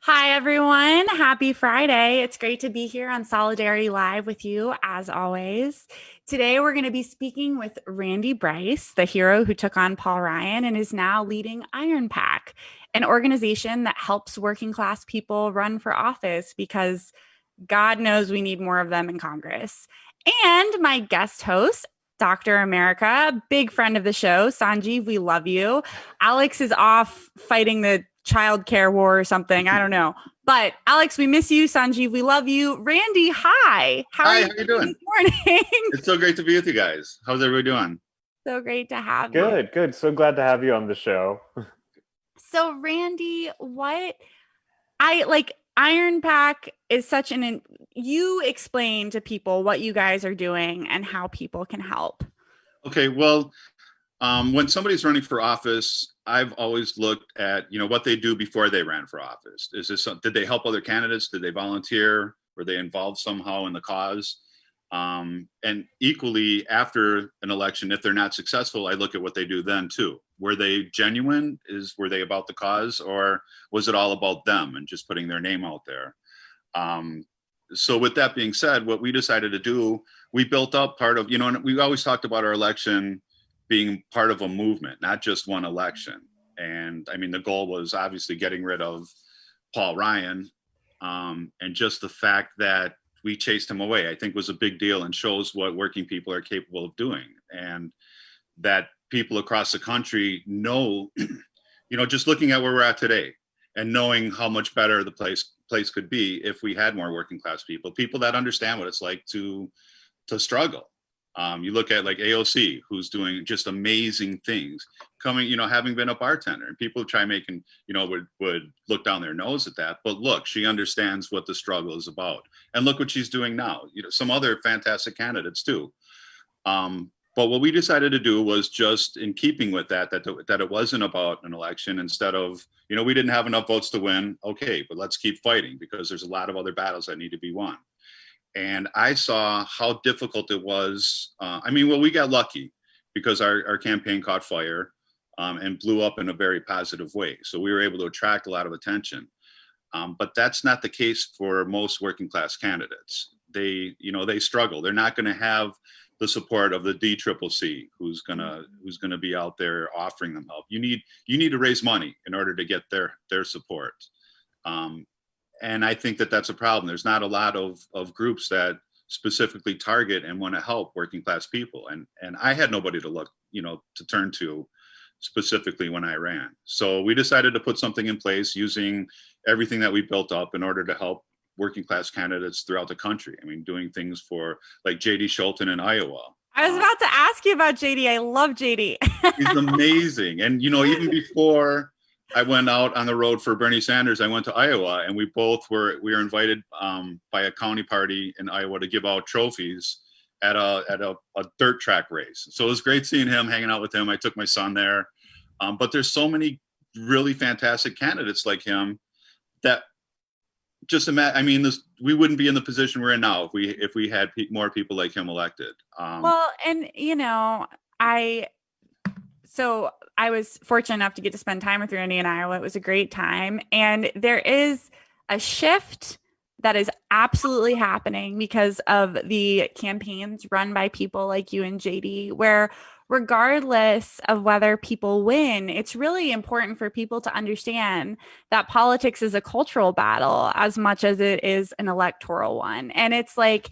Hi, everyone. Happy Friday. It's great to be here on Solidarity Live with you, as always. Today, we're going to be speaking with Randy Bryce, the hero who took on Paul Ryan and is now leading Iron Pack, an organization that helps working class people run for office because God knows we need more of them in Congress. And my guest host, Dr. America, big friend of the show, Sanjeev, we love you. Alex is off fighting the child care war or something. I don't know. But Alex, we miss you. Sanjeev, we love you. Randy, hi. How are Hi, you how you doing doing? this morning? It's so great to be with you guys. How's everybody doing? So great to have you. Good, good. So glad to have you on the show. So, Randy, what I like Iron Pack is such you explain to people what you guys are doing and how people can help. Okay, well, when somebody's running for office, I've always looked at what they do before they ran for office. Did they help other candidates? Did they volunteer? Were they involved somehow in the cause? And equally, after an election, if they're not successful, I look at what they do then too. Were they genuine? Were they about the cause, or was it all about them and just putting their name out there? So with that being said, what we decided to do, we built up part of, and we always talked about our election being part of a movement, not just one election. And I mean, the goal was obviously getting rid of Paul Ryan. And just the fact that we chased him away, I think was a big deal and shows what working people are capable of doing. And that people across the country know, just looking at where we're at today and knowing how much better the place could be if we had more working class people that understand what it's like to struggle. You look at like AOC, who's doing just amazing things, having been a bartender, and people try making, would look down their nose at that. But look, she understands what the struggle is about. And look what she's doing now. Some other fantastic candidates too. But what we decided to do was just in keeping with that it wasn't about an election. Instead of, we didn't have enough votes to win. Okay, but let's keep fighting because there's a lot of other battles that need to be won. And I saw how difficult it was. We got lucky because our campaign caught fire and blew up in a very positive way. So we were able to attract a lot of attention. But that's not the case for most working class candidates. They struggle. They're not going to have the support of the DCCC, who's gonna be out there offering them help. You need to raise money in order to get their support. And I think that's a problem. There's not a lot of groups that specifically target and want to help working class people. And I had nobody to look, to turn to specifically when I ran. So we decided to put something in place using everything that we built up in order to help working class candidates throughout the country. I mean, doing things for like JD Scholten in Iowa. I was about to ask you about JD. I love JD. He's amazing. And, even before I went out on the road for Bernie Sanders, I went to Iowa, and we were invited by a county party in Iowa to give out trophies at a dirt track race. So it was great seeing him, hanging out with him. I took my son there. But there's so many really fantastic candidates like him that just imagine, we wouldn't be in the position we're in now if we had more people like him elected. Well, and so I was fortunate enough to get to spend time with Randy in Iowa. It was a great time. And there is a shift that is absolutely happening because of the campaigns run by people like you and JD, where regardless of whether people win, it's really important for people to understand that politics is a cultural battle as much as it is an electoral one. And it's like,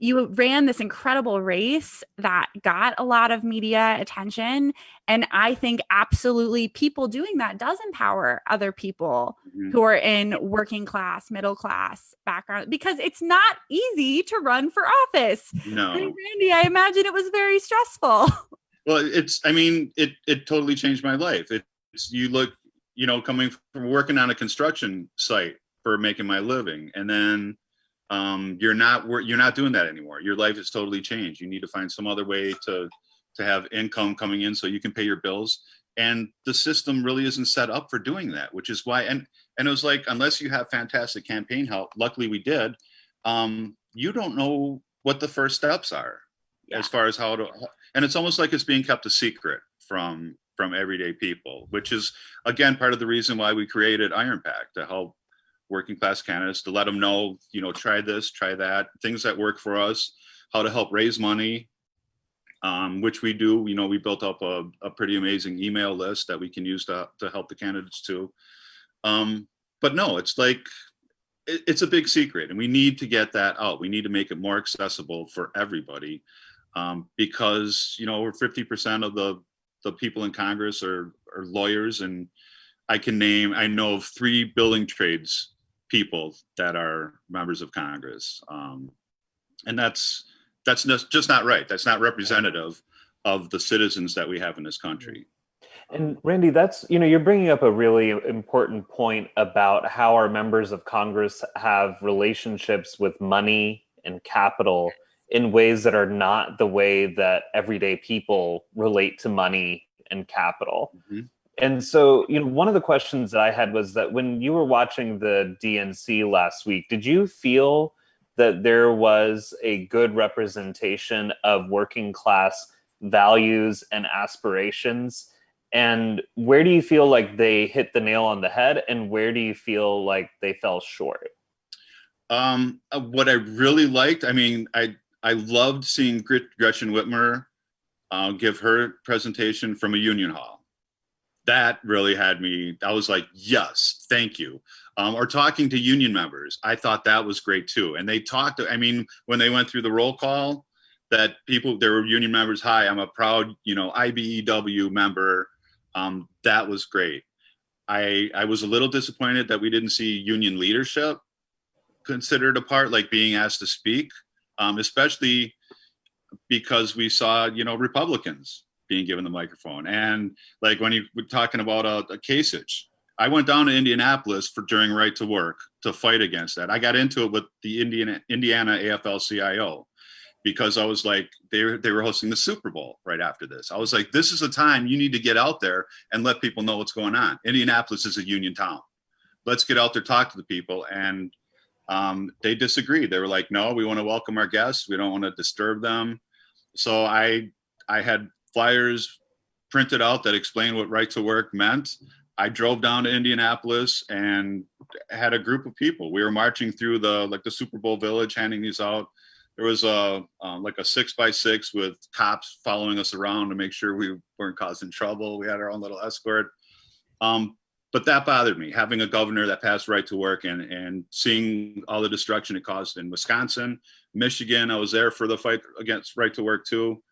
you ran this incredible race that got a lot of media attention. And I think absolutely people doing that does empower other people who are in working class, middle class background, because it's not easy to run for office. No. I mean, Randy, I imagine it was very stressful. Well, it totally changed my life. You look, coming from working on a construction site for making my living, and then you're not doing that anymore. Your life has totally changed. You need to find some other way to have income coming in so you can pay your bills. And the system really isn't set up for doing that, which is why, and it was like, unless you have fantastic campaign help, luckily we did, you don't know what the first steps are as far as how to, and it's almost like it's being kept a secret from everyday people, which is again part of the reason why we created Iron Pack, to help working class candidates, to let them know, try this, try that, things that work for us, how to help raise money, which we do. We built up a pretty amazing email list that we can use to help the candidates too. But no, it's like, it's a big secret, and we need to get that out. We need to make it more accessible for everybody, because, we're 50% of the people in Congress are lawyers, and I know of 3 building trades people that are members of Congress. And that's just not right. That's not representative of the citizens that we have in this country. And Randy, that's, you're bringing up a really important point about how our members of Congress have relationships with money and capital in ways that are not the way that everyday people relate to money and capital. Mm-hmm. And so, one of the questions that I had was that when you were watching the DNC last week, did you feel that there was a good representation of working class values and aspirations? And where do you feel like they hit the nail on the head, and where do you feel like they fell short? What I really liked, I loved seeing Gretchen Whitmer give her presentation from a union hall. That really had me, I was like, yes, thank you. Or talking to union members, I thought that was great too. And they talked, when they went through the roll call, that there were union members, hi, I'm a proud, IBEW member. That was great. I was a little disappointed that we didn't see union leadership considered a part, like being asked to speak, especially because we saw, Republicans being given the microphone. And like when you were talking about a Kasich, I went down to Indianapolis during Right to Work to fight against that. I got into it with the Indiana AFL-CIO because I was like, they were hosting the Super Bowl right after this. I was like, this is a time you need to get out there and let people know what's going on. Indianapolis is a union town. Let's get out there, talk to the people. And they disagreed. They were like, no, we want to welcome our guests. We don't want to disturb them. So I had flyers printed out that explained what Right to Work meant. I drove down to Indianapolis and had a group of people. We were marching through the Super Bowl village, handing these out. There was a 6x6 with cops following us around to make sure we weren't causing trouble. We had our own little escort. But that bothered me, having a governor that passed Right to Work and seeing all the destruction it caused in Wisconsin, Michigan. I was there for the fight against Right to Work too.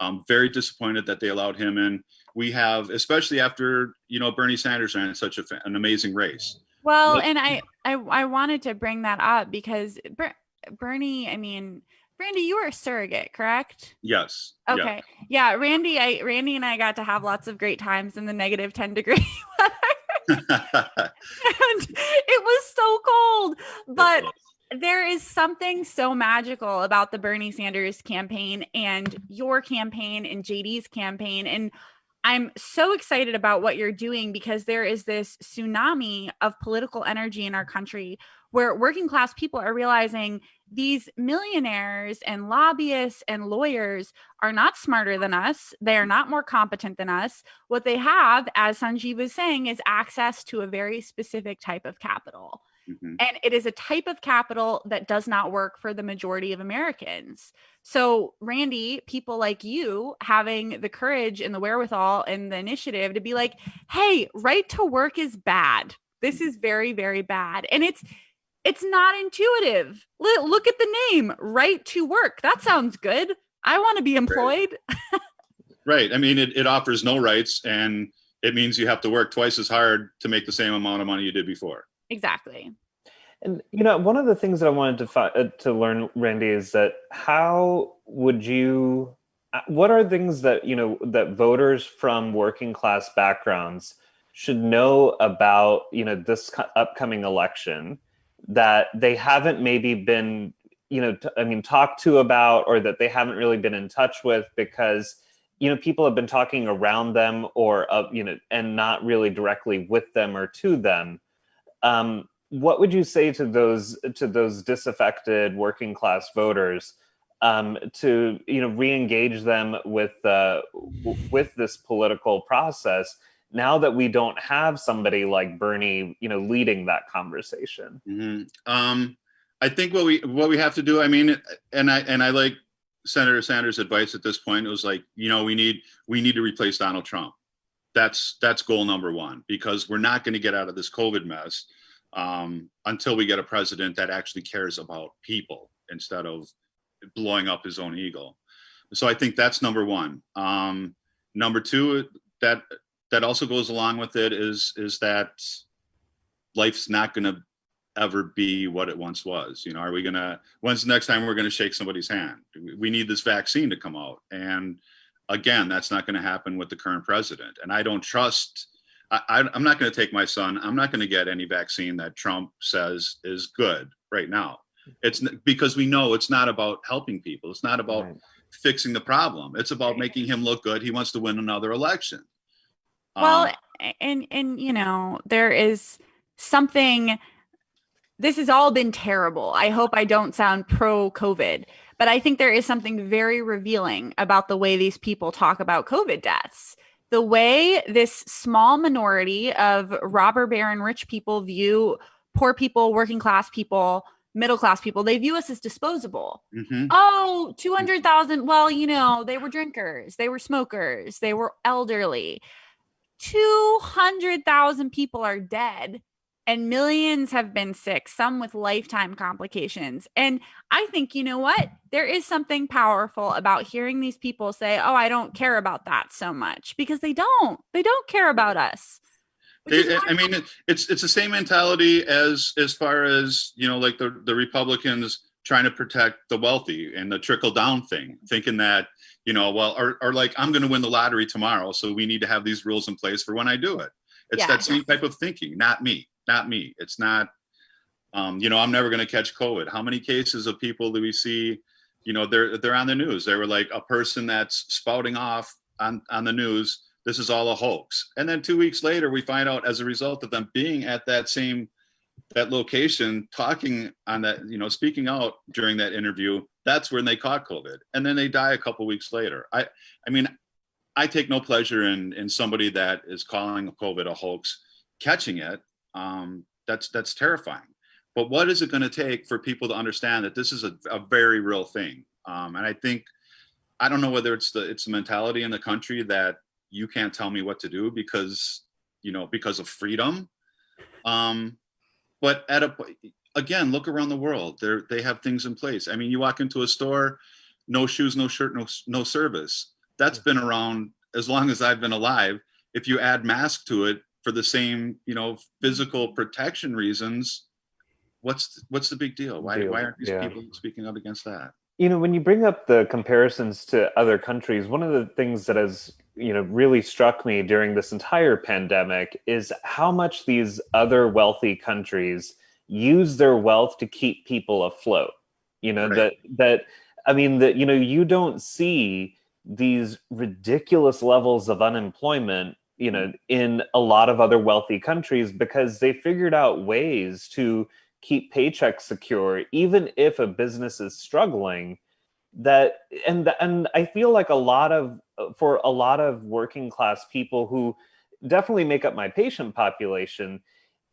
I'm very disappointed that they allowed him in. We have, especially after, Bernie Sanders ran such an amazing race. Well, and I wanted to bring that up because Bernie, Randy, you were a surrogate, correct? Yes. Okay. Yeah. Randy and I got to have lots of great times in the -10-degree weather. And it was so cold, but there is something so magical about the Bernie Sanders campaign and your campaign and JD's campaign. And I'm so excited about what you're doing because there is this tsunami of political energy in our country where working class people are realizing these millionaires and lobbyists and lawyers are not smarter than us. They are not more competent than us. What they have, as Sanjeev was saying, is access to a very specific type of capital. Mm-hmm. And it is a type of capital that does not work for the majority of Americans. So, Randy, people like you having the courage and the wherewithal and the initiative to be like, hey, Right to Work is bad. This is very, very bad. And it's not intuitive. Look at the name, Right to Work. That sounds good. I want to be employed. Right. It offers no rights, and it means you have to work twice as hard to make the same amount of money you did before. Exactly. And, one of the things that I wanted to learn, Randy, is that what are things that, that voters from working class backgrounds should know about, this upcoming election that they haven't maybe been, talked to about, or that they haven't really been in touch with because, people have been talking around them or, and not really directly with them or to them. What would you say to those disaffected working class voters to re-engage them with this political process, now that we don't have somebody like Bernie, leading that conversation. I think what we have to do, I mean, and I like Senator Sanders' advice at this point. It was like, we need to replace Donald Trump. That's goal number one, because we're not going to get out of this COVID mess until we get a president that actually cares about people instead of blowing up his own ego. So I think that's number one. Number two, that also goes along with it is that life's not going to ever be what it once was. When's the next time we're going to shake somebody's hand? We need this vaccine to come out. And again, that's not going to happen with the current president. And I don't trust, I'm not going to take my son. I'm not going to get any vaccine that Trump says is good right now. It's because we know it's not about helping people. It's not about fixing the problem. It's about making him look good. He wants to win another election. Well, and there is something, this has all been terrible. I hope I don't sound pro-COVID, but I think there is something very revealing about the way these people talk about COVID deaths. The way this small minority of robber baron rich people view poor people, working class people, middle class people, they view us as disposable. Mm-hmm. Oh, 200,000. Well, they were drinkers, they were smokers, they were elderly. 200,000 people are dead and millions have been sick, some with lifetime complications. And I think, there is something powerful about hearing these people say, oh, I don't care about that so much, because they don't care about us. It's the same mentality as far as, like the Republicans trying to protect the wealthy and the trickle down thing, thinking that, or like, I'm going to win the lottery tomorrow, so we need to have these rules in place for when I do it. It's that same type of thinking. Not me. It's not, I'm never going to catch COVID. How many cases of people do we see, they're on the news. They were like a person that's spouting off on the news, this is all a hoax. And then 2 weeks later, we find out, as a result of them being at that location, talking on that, speaking out during that interview, that's when they caught COVID. And then they die a couple weeks later. I take no pleasure in somebody that is calling COVID a hoax, catching it. That's terrifying. But what is it going to take for people to understand that this is a very real thing? And I think, I don't know whether it's the mentality in the country that you can't tell me what to do because of freedom. But again, look around the world. They have things in place. I mean, you walk into a store, no shoes, no shirt, no service. That's been around as long as I've been alive. If you add mask to it for the same, physical protection reasons, what's the big deal? Why aren't these people speaking up against that? When you bring up the comparisons to other countries, one of the things that has, really struck me during this entire pandemic is how much these other wealthy countries use their wealth to keep people afloat. Right. You don't see these ridiculous levels of unemployment, in a lot of other wealthy countries, because they figured out ways to keep paychecks secure, even if a business is struggling. And I feel like for a lot of working class people who definitely make up my patient population,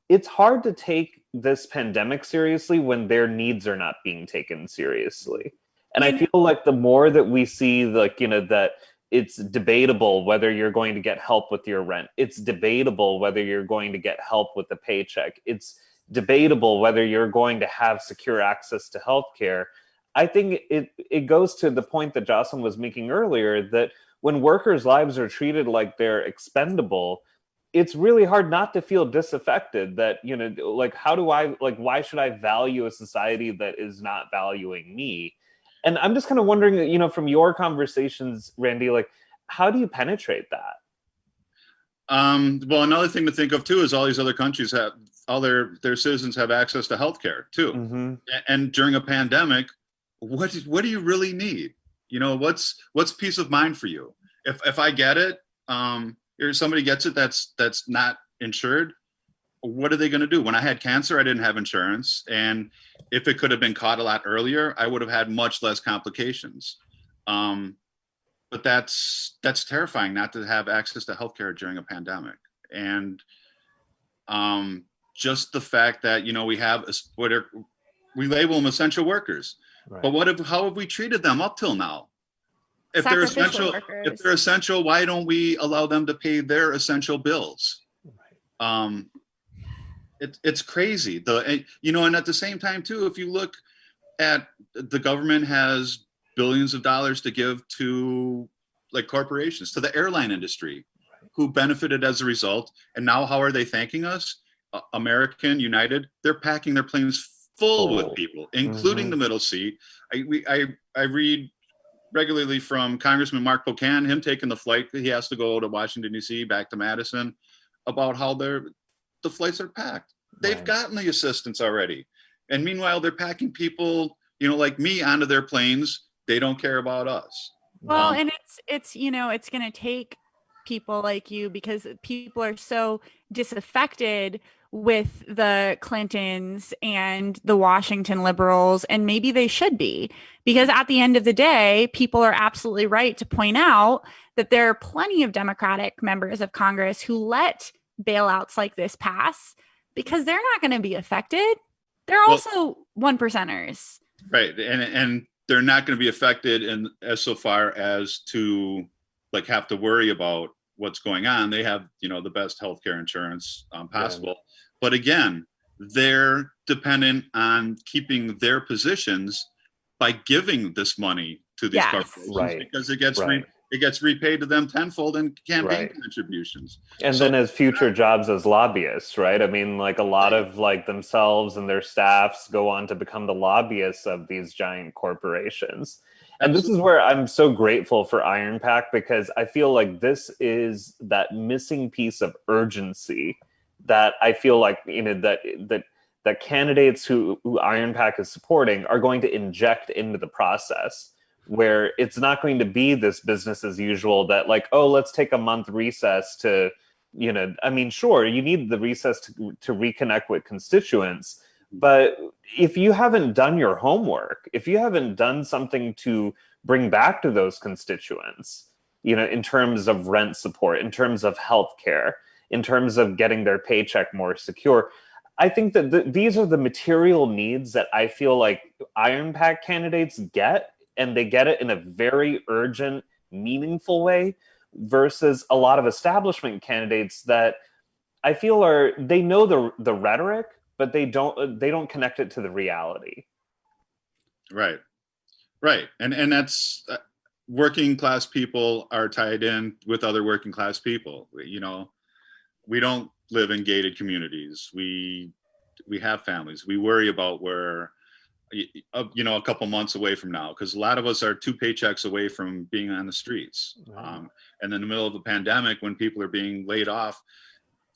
it's hard to take this pandemic seriously when their needs are not being taken seriously. And I feel like the more that we see, that it's debatable whether you're going to get help with your rent, it's debatable whether you're going to get help with the paycheck, it's debatable whether you're going to have secure access to healthcare. I think it goes to the point that Jocelyn was making earlier, that when workers' lives are treated like they're expendable, it's really hard not to feel disaffected. That, why should I value a society that is not valuing me? And I'm just kind of wondering, from your conversations, Randy, how do you penetrate that? Well, another thing to think of too is all these other countries have all their citizens have access to healthcare too. Mm-hmm. And during a pandemic, what do you really need? What's peace of mind for you? If I get it, or somebody gets it that's not insured, what are they going to do? When I had cancer, I didn't have insurance, and if it could have been caught a lot earlier, I would have had much less complications. But that's terrifying, not to have access to healthcare during a pandemic. And just the fact that, we have we label them essential workers, Right. but how have we treated them up till now? If they're Sacrificial essential, why don't we allow them to pay their essential bills? Right. It's crazy. And at the same time too, if you look at the government has billions of dollars to give to like corporations, to the airline industry, who benefited as a result. And now how are they thanking us? American, United, they're packing their planes full with people, including the middle seat. I read regularly from Congressman Mark Pocan, him taking the flight. He has to go to Washington, D.C., back to Madison, about how the flights are packed. They've gotten the assistance already. And meanwhile, they're packing people, like me onto their planes. They don't care about us. Well, and it's it's going to take people like you, because people are so disaffected with the Clintons and the Washington liberals, and maybe they should be, because at the end of the day, people are absolutely right to point out that there are plenty of Democratic members of Congress who let bailouts like this pass because they're not going to be affected. They're also one percenters. Right. And they're not going to be affected as so far as to like have to worry about what's going on. They have, the best healthcare insurance possible. Yeah. But again, they're dependent on keeping their positions by giving this money to these corporations, because it gets repaid to them tenfold in campaign contributions. And then as future jobs as lobbyists, right? I mean, like a lot of like themselves and their staffs go on to become the lobbyists of these giant corporations. And this is where I'm so grateful for Iron Pack, because I feel like this is that missing piece of urgency that I feel like, that candidates who Iron Pack is supporting are going to inject into the process, where it's not going to be this business as usual that like, oh, let's take a month recess to, sure, you need the recess to reconnect with constituents. But if you haven't done your homework, if you haven't done something to bring back to those constituents, in terms of rent support, in terms of healthcare, in terms of getting their paycheck more secure, I think that these are the material needs that I feel like Iron Pack candidates get, and they get it in a very urgent, meaningful way, versus a lot of establishment candidates that I feel they know the rhetoric, but they don't connect it to the reality. Right. And that's working class people are tied in with other working class people. We don't live in gated communities. We have families. We worry about where, a couple months away from now, because a lot of us are 2 paychecks away from being on the streets. And in the middle of a pandemic, when people are being laid off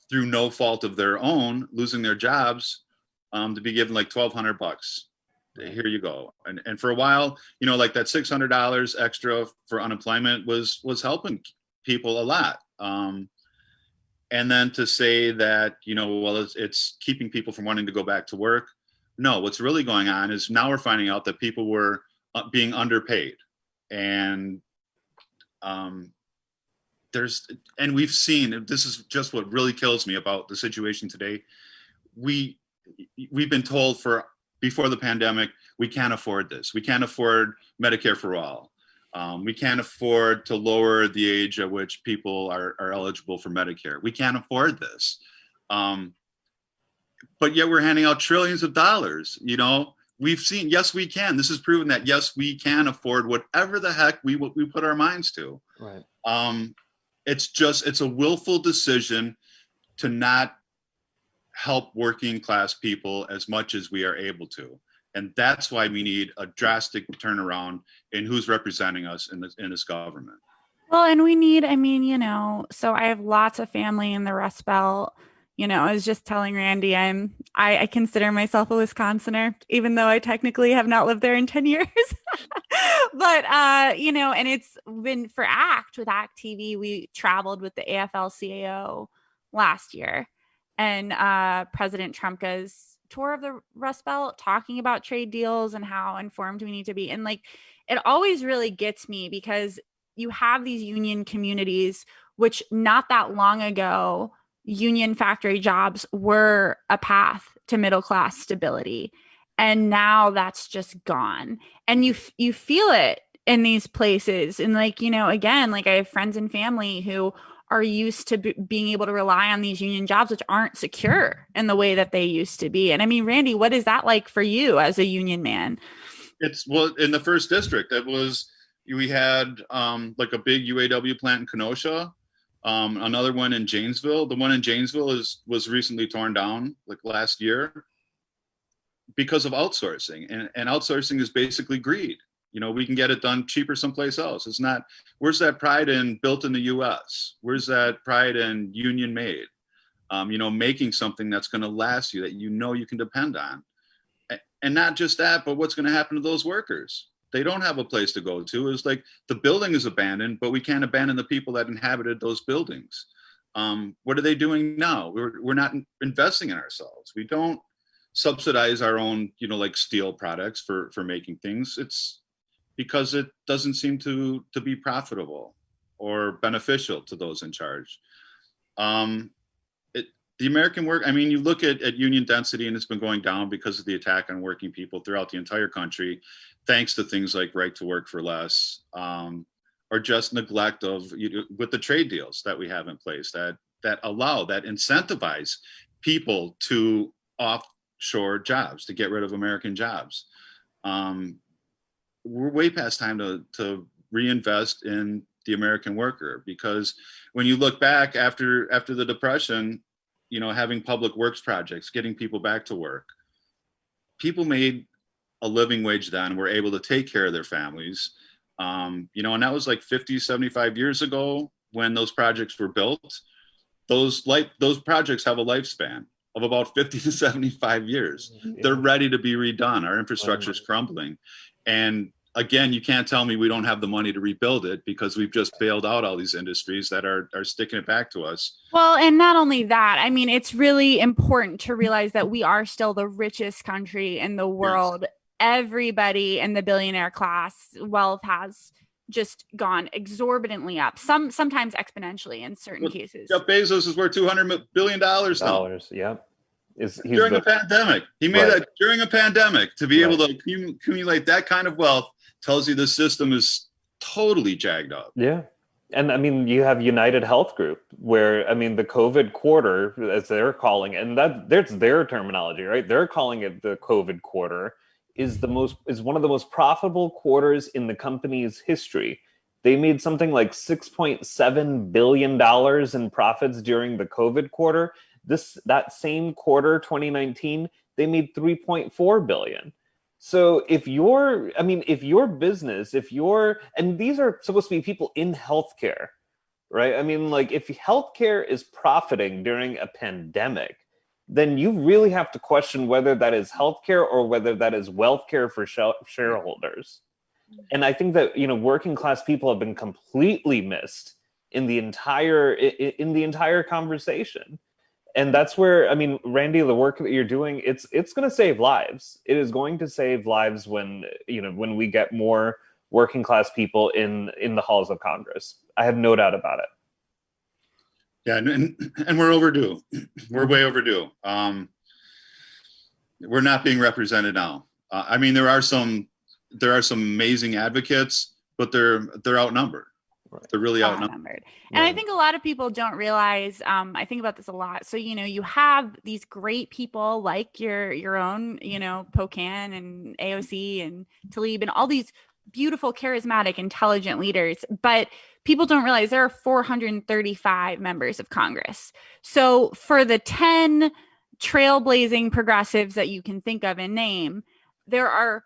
through no fault of their own, losing their jobs, to be given like $1,200. Here you go. And for a while, like that $600 extra for unemployment was helping people a lot. And then to say that, it's keeping people from wanting to go back to work. No, what's really going on is now we're finding out that people were being underpaid. And we've seen, this is just what really kills me about the situation today. We've been told before the pandemic, we can't afford this. We can't afford Medicare for all. We can't afford to lower the age at which people are eligible for Medicare. We can't afford this. But yet we're handing out trillions of dollars. We've seen, yes, we can. This has proven that, yes, we can afford whatever the heck we put our minds to. Right. It's a willful decision to not help working class people as much as we are able to. And that's why we need a drastic turnaround in who's representing us in this government. Well, and we need, so I have lots of family in the Rust Belt. I was just telling Randy, I consider myself a Wisconsinner, even though I technically have not lived there in 10 years. But, and it's been for ACT, with ACT TV, we traveled with the AFL-CIO last year. And President Trumka's tour of the Rust Belt, talking about trade deals and how informed we need to be. And like, it always really gets me, because you have these union communities, which not that long ago union factory jobs were a path to middle class stability. And now that's just gone. And you feel it in these places. And like, you know, again, like I have friends and family who are used to being able to rely on these union jobs, which aren't secure in the way that they used to be. And I mean, Randy, what is that like for you as a union man? It's, well, in the first district, we had like a big UAW plant in Kenosha, another one in Janesville. The one in Janesville was recently torn down like last year because of outsourcing, and outsourcing is basically greed. You know, we can get it done cheaper someplace else. It's not, where's that pride in built in the US? Where's that pride in union made? You know, making something that's going to last you, that you know you can depend on. And not just that, but what's going to happen to those workers? They don't have a place to go to. It's like the building is abandoned, but we can't abandon the people that inhabited those buildings. What are they doing now? We're not investing in ourselves. We don't subsidize our own, you know, like steel products for making things. It's because it doesn't seem to be profitable or beneficial to those in charge. The American work, I mean, you look at union density, and it's been going down because of the attack on working people throughout the entire country, thanks to things like right to work for less, or just neglect of, you know, with the trade deals that we have in place that incentivize people to offshore jobs, to get rid of American jobs. We're way past time to reinvest in the American worker, because when you look back after the Depression, you know, having public works projects, getting people back to work, people made a living wage then, were able to take care of their families. You know, and that was like 50, 75 years ago when those projects were built. Those projects have a lifespan of about 50 to 75 years. Yeah. They're ready to be redone. Our infrastructure is crumbling. And again, you can't tell me we don't have the money to rebuild it, because we've just bailed out all these industries that are sticking it back to us. Well, and not only that, I mean, it's really important to realize that we are still the richest country in the world. Yes. Everybody in the billionaire class wealth has just gone exorbitantly up, sometimes exponentially in certain cases. Jeff Bezos is worth $200 billion now. Yeah. During a pandemic. He made that during a pandemic. To be able to accumulate that kind of wealth tells you the system is totally jagged up. Yeah. And I mean, you have United Health Group, where, I mean, the COVID quarter, as they're calling it, and that's their terminology, right? They're calling it the COVID quarter, is one of the most profitable quarters in the company's history. They made something like $6.7 billion in profits during the COVID quarter. That same quarter, 2019, they made $3.4 billion. So if your business, and these are supposed to be people in healthcare, right? I mean, like, if healthcare is profiting during a pandemic, then you really have to question whether that is healthcare or whether that is wealth care for shareholders. And I think that, you know, working class people have been completely missed in the entire conversation. And that's where, I mean, Randy, the work that you're doing, it's going to save lives. It is going to save lives when we get more working class people in the halls of Congress. I have no doubt about it. Yeah, and we're overdue. We're way overdue. We're not being represented now. I mean, there are some amazing advocates, but they're outnumbered. They're really outnumbered. And I think a lot of people don't realize, I think about this a lot. So, you know, you have these great people like your own, you know, Pocan and AOC and Tlaib and all these beautiful, charismatic, intelligent leaders. But people don't realize there are 435 members of Congress. So for the 10 trailblazing progressives that you can think of and name, there are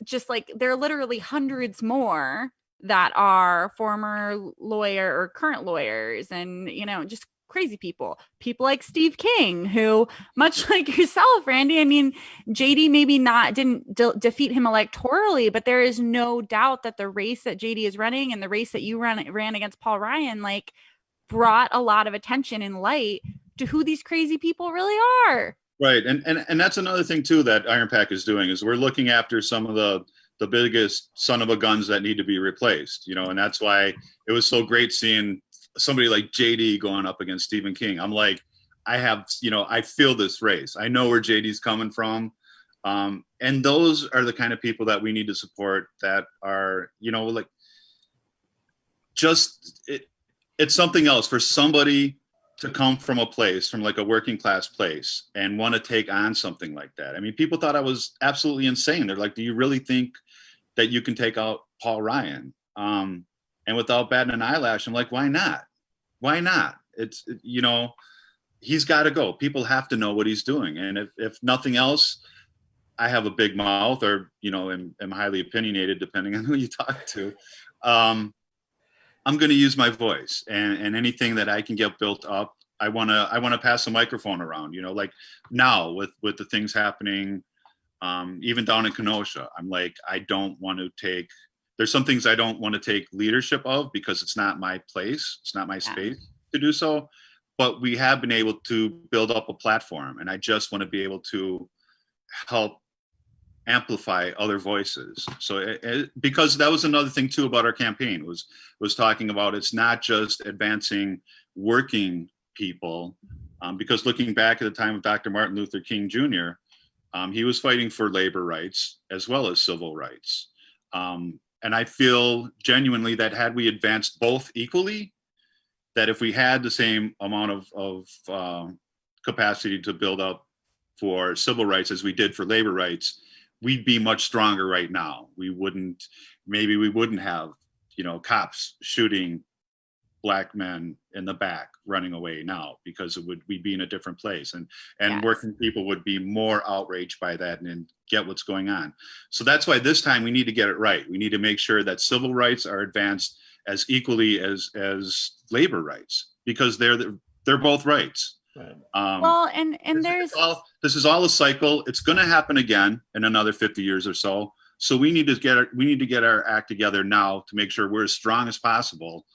literally hundreds more that are former lawyer or current lawyers, and, you know, just crazy people like Steve King, who, much like yourself, Randy, I mean, JD maybe didn't defeat him electorally, but there is no doubt that the race that JD is running and the race that you ran against Paul Ryan, like, brought a lot of attention and light to who these crazy people really are. Right. And that's another thing too that Iron Pack is doing, is we're looking after some of the biggest son of a guns that need to be replaced, you know, and that's why it was so great seeing somebody like JD going up against Stephen King. I'm like, I feel this race. I know where JD's coming from. And those are the kind of people that we need to support, that are, like, it's something else for somebody to come from a place, from like a working class place, and want to take on something like that. I mean, people thought I was absolutely insane. They're like, do you really think that you can take out Paul Ryan? And without batting an eyelash, I'm like, why not? Why not? It's, he's got to go. People have to know what he's doing. And if nothing else, I have a big mouth, or, am highly opinionated, depending on who you talk to. I'm going to use my voice, and anything that I can get built up, I want to pass the microphone around, like now with the things happening, even down in Kenosha. I'm like, there's some things I don't want to take leadership of, because it's not my place. It's not my space to do so, but we have been able to build up a platform, and I just want to be able to help amplify other voices. So because that was another thing too about our campaign, was talking about, it's not just advancing working people, because looking back at the time of Dr. Martin Luther King Jr., he was fighting for labor rights as well as civil rights. And I feel genuinely that had we advanced both equally, that if we had the same amount of capacity to build up for civil rights as we did for labor rights, we'd be much stronger right now. We wouldn't have, cops shooting Black men in the back running away now, because we'd be in a different place, and yes, working people would be more outraged by that and get what's going on. So that's why this time we need to get it right. We need to make sure that civil rights are advanced as equally as labor rights, because they're both rights. Right. Well, and this is all a cycle. It's going to happen again in another 50 years or so. So we need to get our act together now to make sure we're as strong as possible,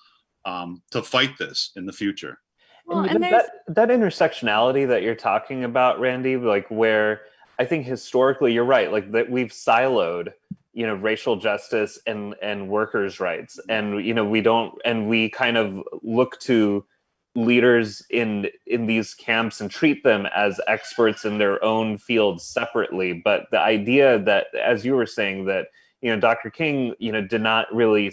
to fight this in the future. Well, and that intersectionality that you're talking about, Randy, like, where I think historically you're right, like that we've siloed, racial justice and workers' rights, and we kind of look to leaders in these camps and treat them as experts in their own fields separately. But the idea that, as you were saying, that Dr. King did not really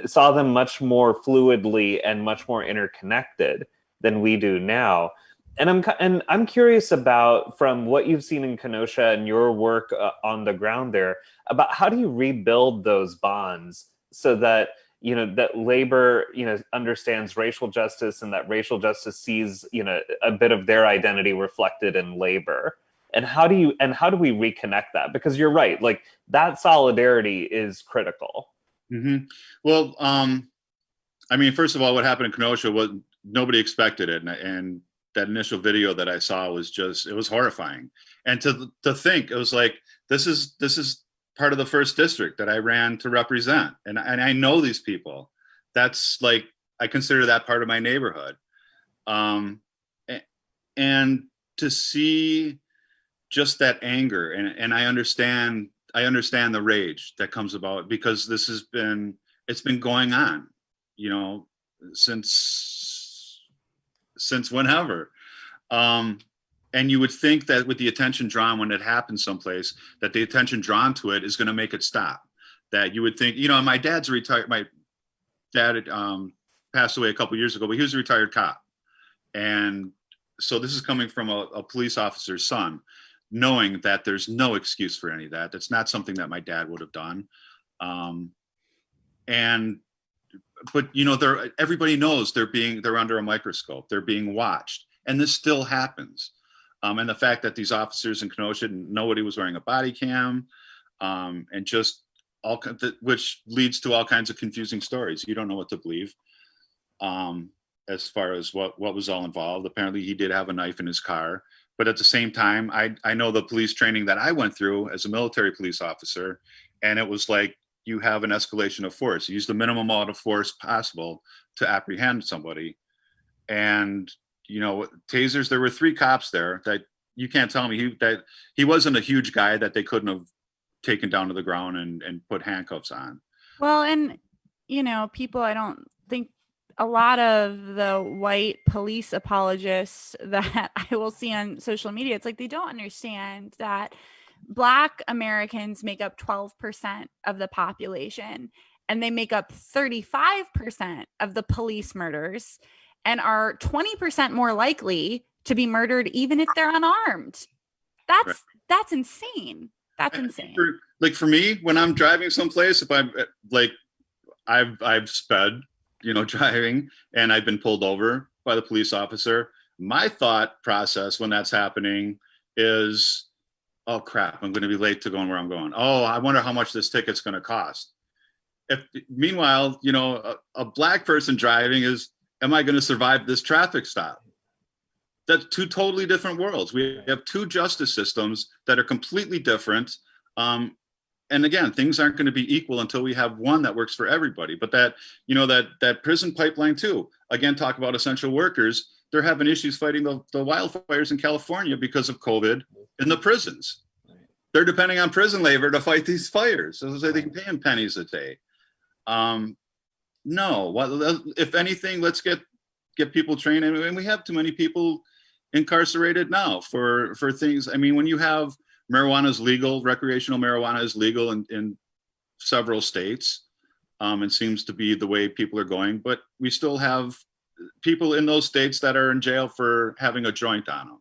saw them much more fluidly and much more interconnected than we do now. And I'm curious about, from what you've seen in Kenosha and your work on the ground there, about how do you rebuild those bonds so that that labor understands racial justice, and that racial justice sees a bit of their identity reflected in labor. And how do we reconnect that? Because you're right, like, that solidarity is critical. Mm-hmm. Well, I mean, first of all, what happened in Kenosha was nobody expected it, and that initial video that I saw was it was horrifying. And to think, it was like, this is part of the first district that I ran to represent, and I know these people. That's like, I consider that part of my neighborhood, and to see just that anger, and I understand the rage that comes about, because it's been going on, since whenever. And you would think that with the attention drawn, when it happens someplace, that the attention drawn to it is going to make it stop. That you would think, my dad's retired. My dad passed away a couple years ago, but he was a retired cop. And so this is coming from a police officer's son, knowing that there's no excuse for any of that. That's not something that my dad would have done. But everybody knows they're under a microscope. They're being watched, and this still happens. And the fact that these officers in Kenosha, nobody was wearing a body cam, and just which leads to all kinds of confusing stories. You don't know what to believe, as far as what was all involved. Apparently, he did have a knife in his car, but at the same time, I know the police training that I went through as a military police officer, and it was like, you have an escalation of force. Use the minimum amount of force possible to apprehend somebody. And tasers, there were 3 cops there. That you can't tell me that he wasn't a huge guy that they couldn't have taken down to the ground and put handcuffs on. Well, and people, I don't think a lot of the white police apologists that I will see on social media, it's like they don't understand that Black Americans make up 12% of the population, and they make up 35% of the police murders, and are 20% more likely to be murdered even if they're unarmed. That's insane. That's insane. For me, when I'm driving someplace, if I'm like, I've sped, driving, and I've been pulled over by the police officer, my thought process when that's happening is, oh crap, I'm going to be late to going where I'm going. Oh, I wonder how much this ticket's going to cost. Meanwhile, a Black person driving is, am I going to survive this traffic stop? That's two totally different worlds. We have two justice systems that are completely different. And again, things aren't going to be equal until we have one that works for everybody. But that prison pipeline too, again, talk about essential workers. They're having issues fighting the wildfires in California because of COVID in the prisons. They're depending on prison labor to fight these fires. So they can pay them pennies a day. No, if anything, let's get people trained. And we have too many people incarcerated now for things. I mean, when you have marijuana is legal, recreational marijuana is legal in several states, and seems to be the way people are going, but we still have people in those states that are in jail for having a joint on them.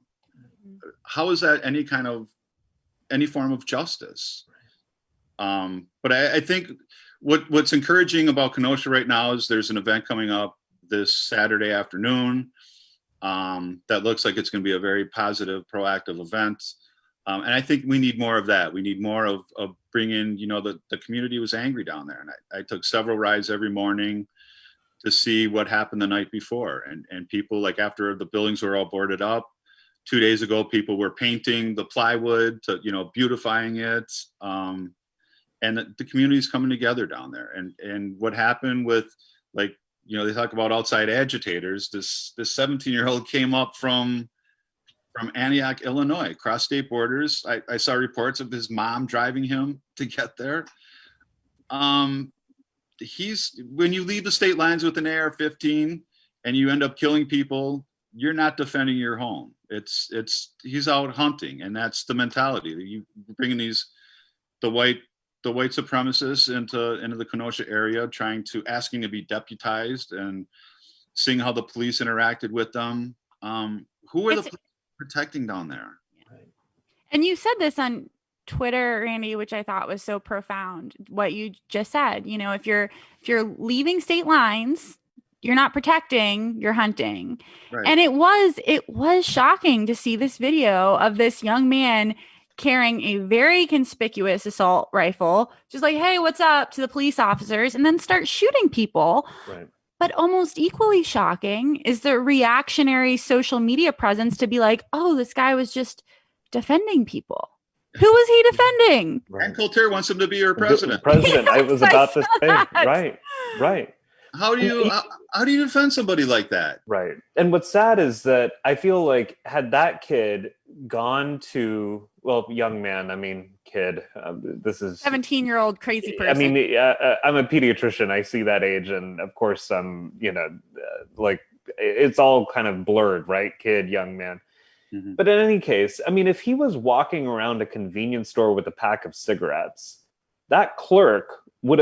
How is that any form of justice? But I think what's encouraging about Kenosha right now is there's an event coming up this Saturday afternoon that looks like it's going to be a very positive, proactive event. And I think we need more of that. We need more of bringing, the community was angry down there. And I took several rides every morning to see what happened the night before. And people, like, after the buildings were all boarded up, 2 days ago, people were painting the plywood to, beautifying it. And the community's coming together down there. And what happened with, like, they talk about outside agitators. This 17-year-old came up from Antioch, Illinois, cross state borders. I saw reports of his mom driving him to get there. When you leave the state lines with an AR-15 and you end up killing people, you're not defending your home. He's out hunting, and that's the mentality. You bringing the white supremacists into the Kenosha area, asking to be deputized and seeing how the police interacted with them. Who are the police protecting down there? And you said this on Twitter, Randy, which I thought was so profound. What you just said, if you're leaving state lines, you're not protecting, you're hunting. Right. And it was shocking to see this video of this young man carrying a very conspicuous assault rifle, just like, hey, what's up, to the police officers, and then start shooting people. Right. But almost equally shocking is the reactionary social media presence to be like, oh, this guy was just defending people. Who was he defending? Right. And Coulter wants him to be your president. I was about to say, right. How do you defend somebody like that? Right. And what's sad is that I feel like had that kid gone to, young man, kid, this is 17-year-old crazy person. I'm a pediatrician. I see that age. And of course, it's all kind of blurred, right? Kid, young man. Mm-hmm. But in any case, if he was walking around a convenience store with a pack of cigarettes, that clerk would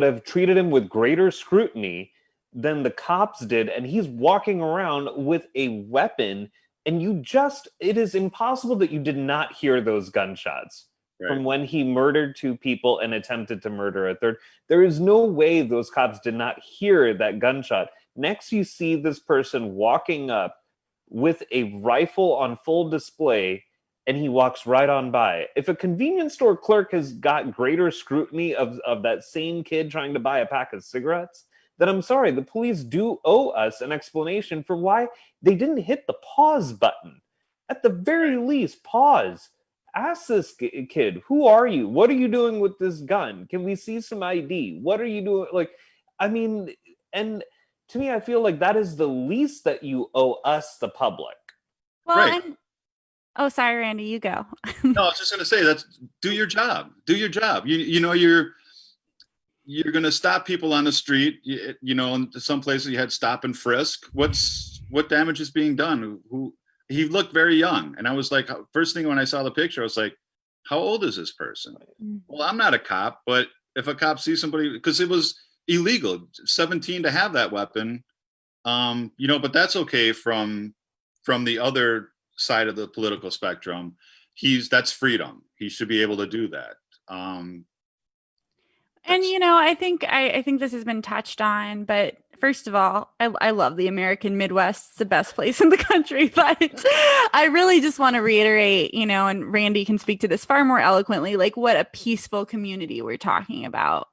have treated him with greater scrutiny than the cops did. And he's walking around with a weapon, and it is impossible that you did not hear those gunshots. Right. From when he murdered two people and attempted to murder a third. There is no way those cops did not hear that gunshot. Next, you see this person walking up with a rifle on full display, and he walks right on by. If a convenience store clerk has got greater scrutiny of that same kid trying to buy a pack of cigarettes, then I'm sorry, the police do owe us an explanation for why they didn't hit the pause button. At the very least, pause. Ask this kid, who are you? What are you doing with this gun? Can we see some ID? What are you doing? And to me, I feel like that is the least that you owe us, the public. Well, right. Oh, sorry, Randy, you go. No, I was just going to say, do your job. Do your job. you're going to stop people on the street. In some places you had stop and frisk. What damage is being done? He looked very young, and I was like, first thing when I saw the picture, I was like, how old is this person? Well, I'm not a cop, but if a cop sees somebody, because it was illegal, 17 to have that weapon, but that's okay from the other side of the political spectrum. That's freedom. He should be able to do that. And I think this has been touched on, but first of all, I love the American Midwest. It's the best place in the country. But I really just want to reiterate, and Randy can speak to this far more eloquently, like what a peaceful community we're talking about.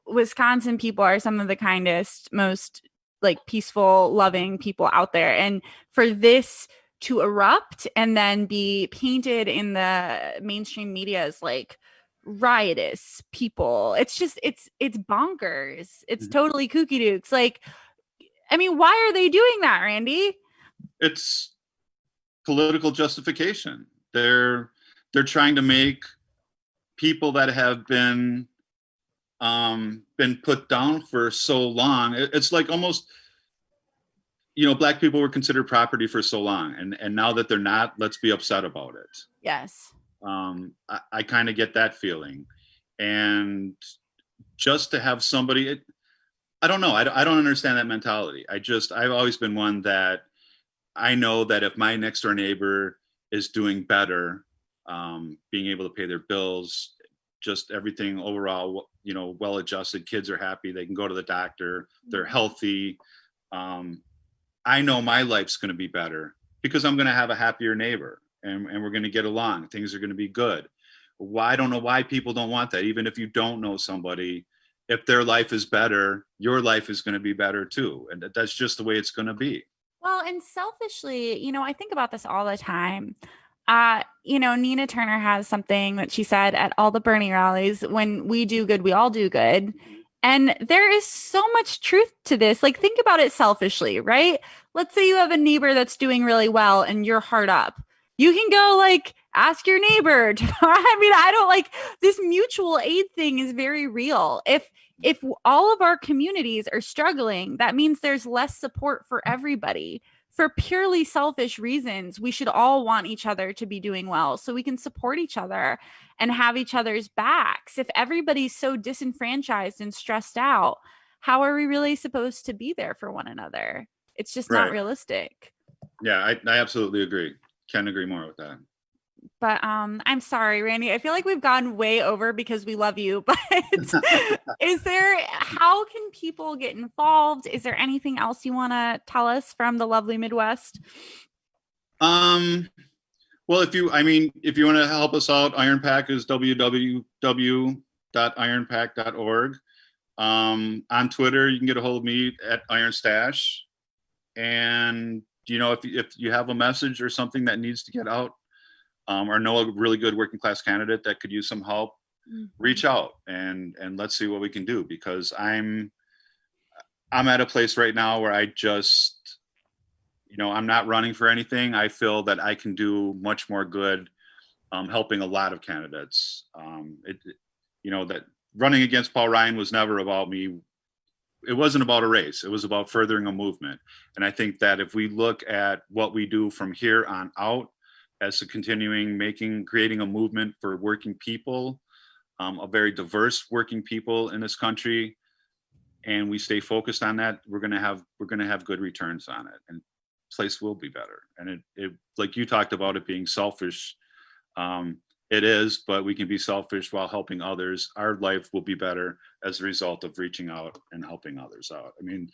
Wisconsin people are some of the kindest, most like peaceful, loving people out there. And for this to erupt and then be painted in the mainstream media as like riotous people, it's bonkers. It's totally kooky dukes. Like, I mean, why are they doing that, Randy? It's political justification. They're trying to make people that have been put down for so long. It's like almost, Black people were considered property for so long, and now that they're not, let's be upset about it. Yes. I kind of get that feeling, and just to have somebody, I don't know. I don't understand that mentality. I've always been one that I know that if my next door neighbor is doing better, being able to pay their bills, just everything overall, well adjusted, kids are happy, they can go to the doctor, they're healthy. I know my life's going to be better because I'm going to have a happier neighbor, and we're going to get along. Things are going to be good. I don't know why people don't want that. Even if you don't know somebody, if their life is better, your life is going to be better too. And that's just the way it's going to be. Well, and selfishly, I think about this all the time. Nina Turner has something that she said at all the Bernie rallies: when we do good, we all do good. And there is so much truth to this. Like, think about it selfishly, right? Let's say you have a neighbor that's doing really well and you're hard up. You can go like ask your neighbor to, I don't like this mutual aid thing is very real. If all of our communities are struggling, that means there's less support for everybody. For purely selfish reasons, we should all want each other to be doing well so we can support each other and have each other's backs. If everybody's so disenfranchised and stressed out, how are we really supposed to be there for one another? It's just not realistic. Yeah, I absolutely agree. Can't agree more with that. But I'm sorry, Randy. I feel like we've gone way over because we love you. But how can people get involved? Is there anything else you want to tell us from the lovely Midwest? Well, if you want to help us out, Iron Pack is www.ironpack.org. On Twitter, you can get a hold of me at Ironstache. And if you have a message or something that needs to get out, or know a really good working class candidate that could use some help, reach out and let's see what we can do, because I'm at a place right now where I just, I'm not running for anything. I feel that I can do much more good helping a lot of candidates. That running against Paul Ryan was never about me. It wasn't about a race. It was about furthering a movement. And I think that if we look at what we do from here on out, as to creating a movement for working people, a very diverse working people in this country, and we stay focused on that, we're gonna have good returns on it, and place will be better. And it like you talked about it being selfish, it is, but we can be selfish while helping others. Our life will be better as a result of reaching out and helping others out. I mean,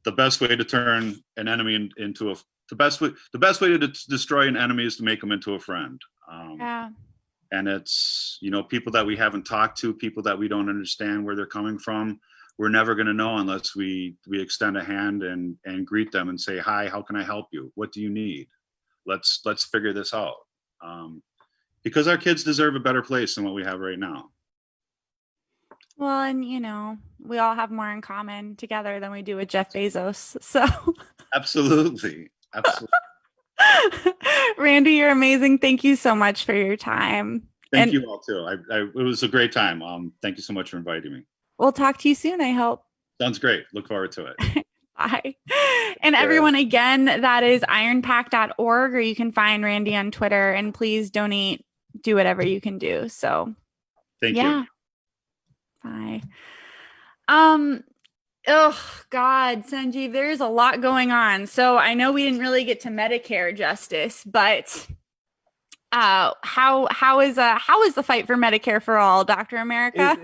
the best way to turn an enemy into the best way to destroy an enemy is to make them into a friend. And it's, people that we haven't talked to, people that we don't understand where they're coming from, we're never going to know unless we extend a hand and greet them and say, hi, how can I help you? What do you need? Let's figure this out. Because our kids deserve a better place than what we have right now. Well, and we all have more in common together than we do with Jeff Bezos. So Absolutely. Randy, you're amazing. Thank you so much for your time. Thank you all too. It was a great time. Thank you so much for inviting me. We'll talk to you soon, I hope. Sounds great. Look forward to it. Bye. And everyone, again, that is ironpack.org, or you can find Randy on Twitter, and please donate, do whatever you can do. So Thank yeah. you. Bye. Oh God, Sanjeev, there's a lot going on. So I know we didn't really get to Medicare justice, but how is the fight for Medicare for all, Dr. America?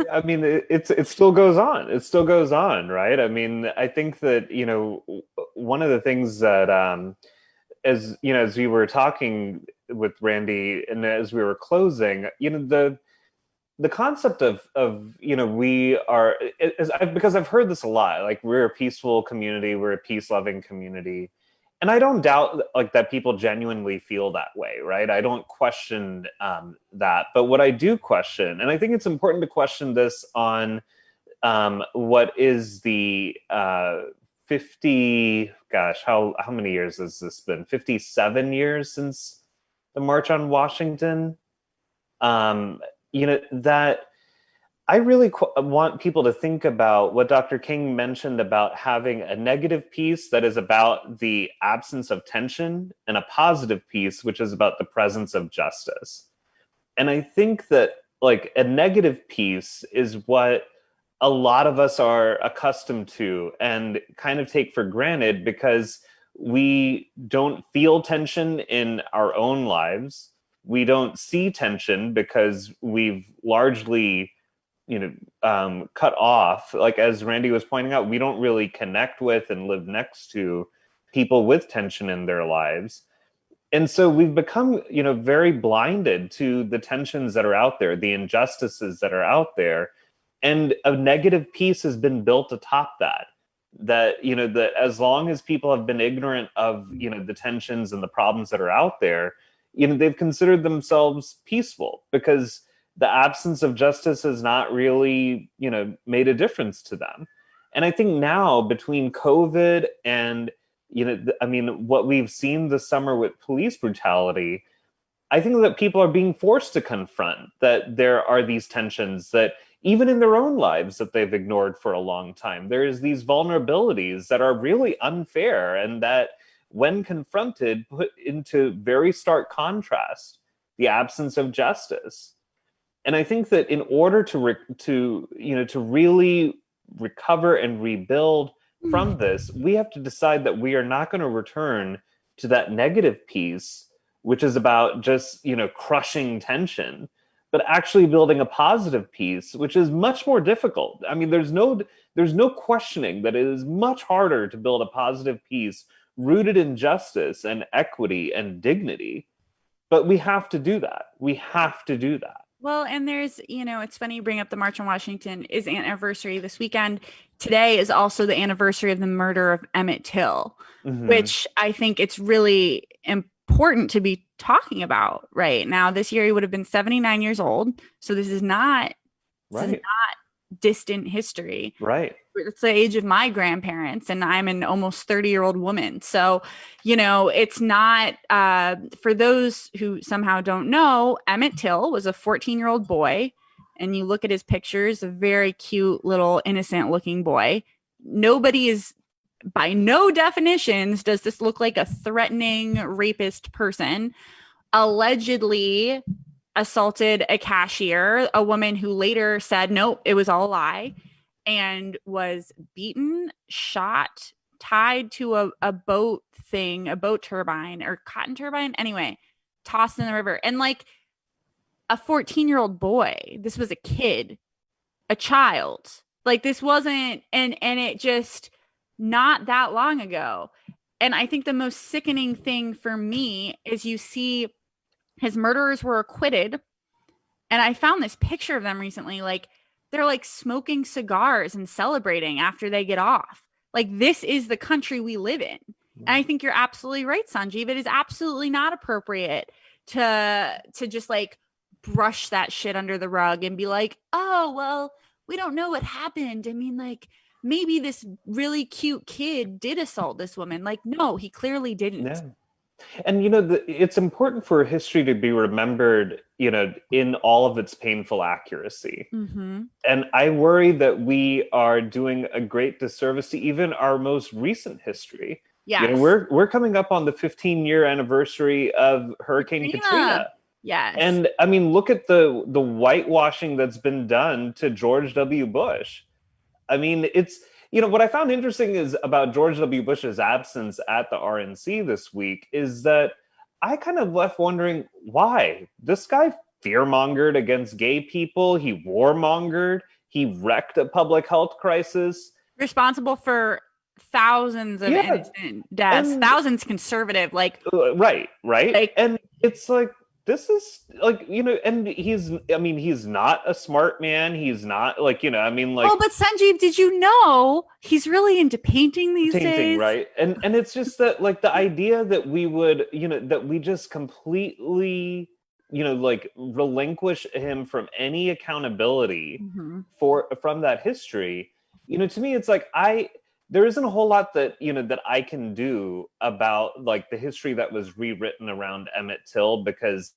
It still goes on. It still goes on, right? I mean, I think that, one of the things that as as we were talking with Randy and as we were closing, the concept of we are because I've heard this a lot, like we're a peaceful community, we're a peace-loving community, and I don't doubt like that people genuinely feel that way, right? I don't question that, but what I do question, and I think it's important to question this on what is the 50, gosh, how many years has this been? 57 years since the March on Washington. That I really want people to think about what Dr. King mentioned about having a negative piece that is about the absence of tension and a positive piece, which is about the presence of justice. And I think that like a negative piece is what a lot of us are accustomed to and kind of take for granted because we don't feel tension in our own lives. We don't see tension because we've largely, cut off. Like as Randy was pointing out, we don't really connect with and live next to people with tension in their lives. And so we've become, very blinded to the tensions that are out there, the injustices that are out there. And a negative piece has been built atop that. That, that as long as people have been ignorant of, the tensions and the problems that are out there, they've considered themselves peaceful because the absence of justice has not really, made a difference to them. And I think now between COVID and, what we've seen this summer with police brutality, I think that people are being forced to confront that there are these tensions that even in their own lives that they've ignored for a long time. There's these vulnerabilities that are really unfair and that when confronted put into very stark contrast the absence of justice. And I think that in order to really recover and rebuild from this, we have to decide that we are not going to return to that negative piece, which is about just, crushing tension, but actually building a positive piece, which is much more difficult. I mean, there's no questioning that it is much harder to build a positive piece rooted in justice and equity and dignity. But we have to do that. We have to do that. Well, and there's, it's funny you bring up the March on Washington is anniversary this weekend. Today is also the anniversary of the murder of Emmett Till, which I think it's really important to be talking about right now. This year he would have been 79 years old. So this is not distant history. Right. It's the age of my grandparents, and I'm an almost 30-year-old woman. So, it's not, for those who somehow don't know, Emmett Till was a 14-year-old boy, and you look at his pictures, a very cute little innocent looking boy. Nobody is, by no definitions, does this look like a threatening rapist person. Allegedly assaulted a cashier, a woman who later said, nope, it was all a lie, and was beaten, shot, tied to a boat thing, a boat turbine or cotton turbine. Anyway, tossed in the river. And like a 14-year-old boy, this was a kid, a child. Like this wasn't, and it just not that long ago. And I think the most sickening thing for me is you see his murderers were acquitted. And I found this picture of them recently, like they're like smoking cigars and celebrating after they get off. Like this is the country we live in. And I think you're absolutely right, Sanjeev. It is absolutely not appropriate to just like brush that shit under the rug and be like, oh, well, we don't know what happened. I mean, like maybe this really cute kid did assault this woman. Like, no, he clearly didn't. Yeah. And, it's important for history to be remembered, in all of its painful accuracy. Mm-hmm. And I worry that we are doing a great disservice to even our most recent history. Yes. We're coming up on the 15-year anniversary of Hurricane Katrina. Yes. And I mean, look at the whitewashing that's been done to George W. Bush. I mean, it's, what I found interesting is about George W. Bush's absence at the RNC this week is that I kind of left wondering why. This guy fearmongered against gay people. He warmongered. He wrecked a public health crisis. Responsible for thousands of innocent deaths, thousands conservative, right. Like, and it's like, this is like, and he's not a smart man. He's not oh, but Sanjeev, did you know he's really into painting these days? Right. And it's just that, like, the idea that we would, that we just completely, relinquish him from any accountability from that history, to me, it's like, there isn't a whole lot that, that I can do about, like, the history that was rewritten around Emmett Till, because,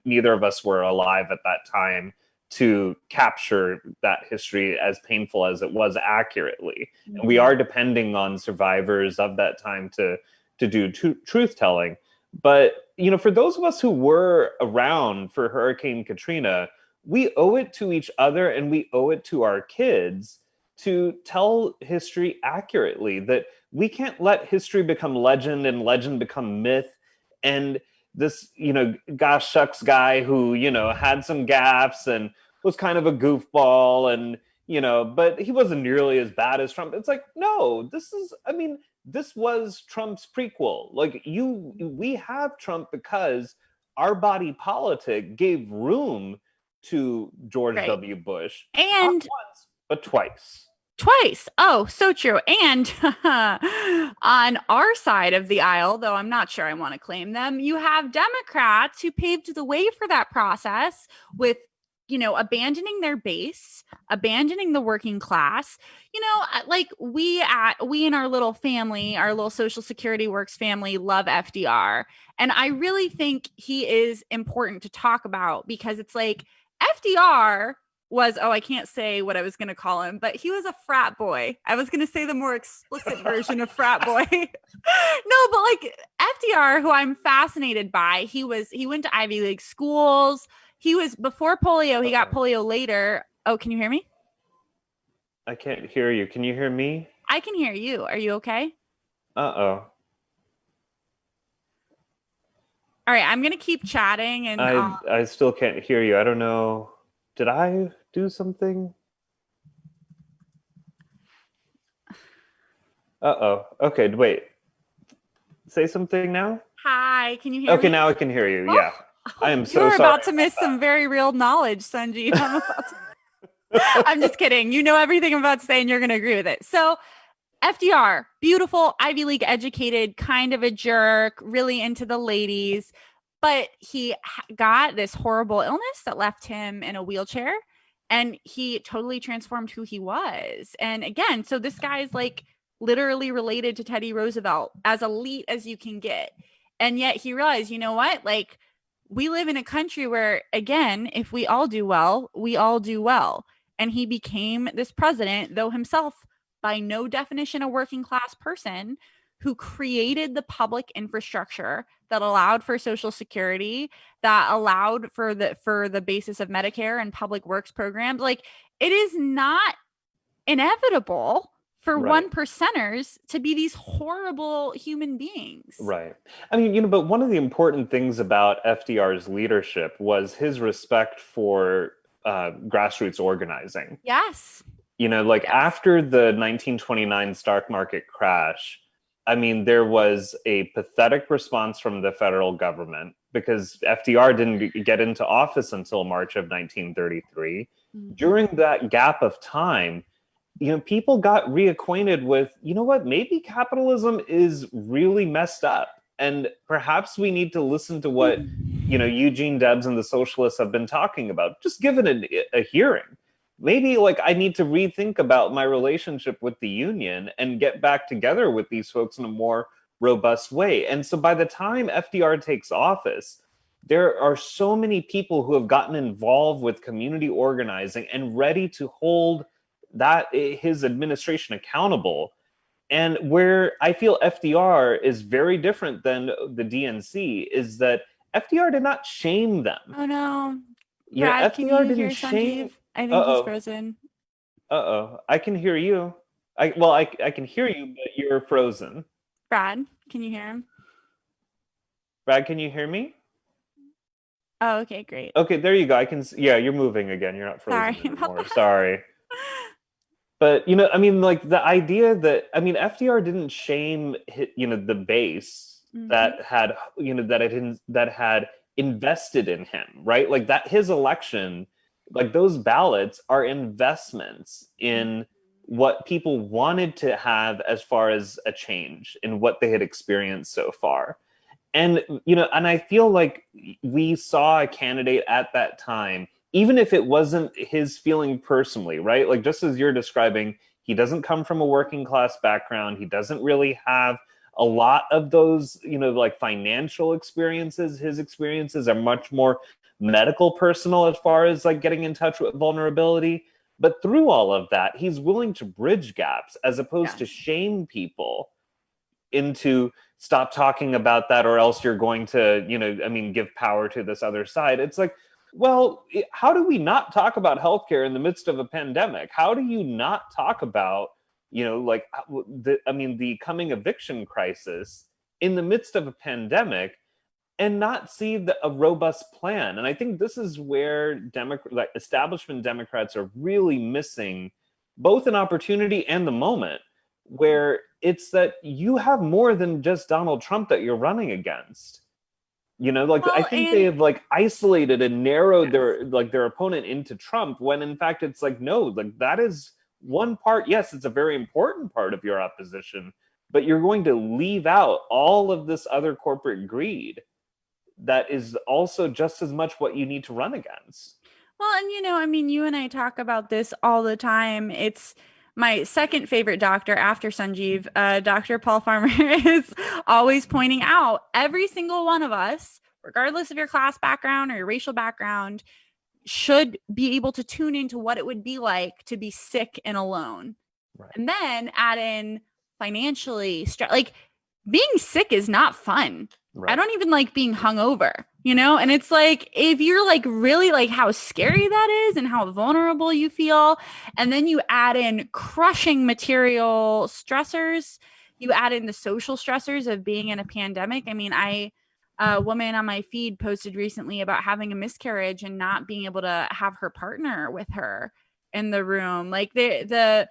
neither of us were alive at that time to capture that history, as painful as it was, accurately. And we are depending on survivors of that time to do truth telling. But, for those of us who were around for Hurricane Katrina, we owe it to each other and we owe it to our kids to tell history accurately, that we can't let history become legend and legend become myth. And this, gosh shucks guy who, had some gaffes and was kind of a goofball and, but he wasn't nearly as bad as Trump. It's like, no, this was Trump's prequel. Like, we have Trump because our body politic gave room to George W. Bush. And not once, but twice. Oh, so true. And on our side of the aisle, though I'm not sure I want to claim them, you have Democrats who paved the way for that process with, abandoning their base, abandoning the working class. Like we in our little family, our little Social Security Works family, love FDR. And I really think he is important to talk about, because it's like FDR was, I can't say what I was going to call him, but he was a frat boy. I was going to say the more explicit version of frat boy. No, but like FDR, who I'm fascinated by, he went to Ivy League schools. He was before polio. He got polio later. Oh, can you hear me? I can't hear you. Can you hear me? I can hear you. Are you okay? Uh-oh. All right, I'm going to keep chatting. And I still can't hear you. I don't know. Did I do something? Uh-oh. Okay, wait. Say something now? Hi, can you hear me? Okay, now I can hear you. Yeah. I am so sorry. You're about to miss some very real knowledge, Sanjeev. I'm just kidding. You know everything I'm about to say and you're going to agree with it. So FDR, beautiful, Ivy League educated, kind of a jerk, really into the ladies. But he got this horrible illness that left him in a wheelchair, and he totally transformed who he was. And again, so this guy's like literally related to Teddy Roosevelt, as elite as you can get. And yet he realized, you know what? Like, we live in a country where, again, if we all do well, we all do well. And he became this president, though himself by no definition a working class person, who created the public infrastructure that allowed for Social Security, that allowed for the basis of Medicare and public works programs. Like, it is not inevitable for one percenters to be these horrible human beings. Right. I mean, but one of the important things about FDR's leadership was his respect for grassroots organizing. Yes. After the 1929 stock market crash, I mean, there was a pathetic response from the federal government, because FDR didn't get into office until March of 1933. Mm-hmm. During that gap of time, people got reacquainted with, what, maybe capitalism is really messed up. And perhaps we need to listen to what, Eugene Debs and the socialists have been talking about. Just give it a hearing. Maybe I need to rethink about my relationship with the union and get back together with these folks in a more robust way. And so by the time FDR takes office, there are so many people who have gotten involved with community organizing and ready to hold his administration accountable. And where I feel FDR is very different than the DNC is that FDR did not shame them. Oh no. You know, Brad, can FDR you hear didn't shame. Sanjeev? I think he's frozen. I can hear you. I can hear you, but you're frozen. Brad, can you hear him? Brad, can you hear me? Oh, okay, great. Okay, there you go. Yeah, you're moving again. You're not frozen anymore. Sorry. But, you know, I mean, like the idea that, I mean, FDR didn't shame, you know, the base that had, you know, that had invested in him, right? Like that, his election, like those ballots are investments in what people wanted to have as far as a change in what they had experienced so far. And, you know, and I feel like we saw a candidate at that time, even if it wasn't his feeling personally, right? Like just as you're describing, he doesn't come from a working class background. He doesn't really have a lot of those, you know, like financial experiences. His experiences are much more medical personal as far as like getting in touch with vulnerability. But through all of that, he's willing to bridge gaps as opposed to shame people into stop talking about that or else you're going to, you know, I mean, give power to this other side. It's like, well, how do we not talk about healthcare in the midst of a pandemic? How do you not talk about, you know, like, the coming eviction crisis in the midst of a pandemic and not see a robust plan? And I think this is where establishment Democrats are really missing both an opportunity and the moment, where it's that you have more than just Donald Trump that you're running against. You know, like, I think they have like isolated and narrowed their opponent into Trump, when in fact it's like, no, like that is one part. Yes, it's a very important part of your opposition, but you're going to leave out all of this other corporate greed that is also just as much what you need to run against. Well, and you know, I mean, you and I talk about this all the time. It's my second favorite doctor after Sanjeev, Dr. Paul Farmer, is always pointing out every single one of us, regardless of your class background or your racial background, should be able to tune into what it would be like to be sick and alone. Right. And then add in financially, like being sick is not fun. Right. I don't even like being hungover, you know? And it's like, if you're like really like how scary that is and how vulnerable you feel, and then you add in crushing material stressors, you add in the social stressors of being in a pandemic. I mean, a woman on my feed posted recently about having a miscarriage and not being able to have her partner with her in the room. Like the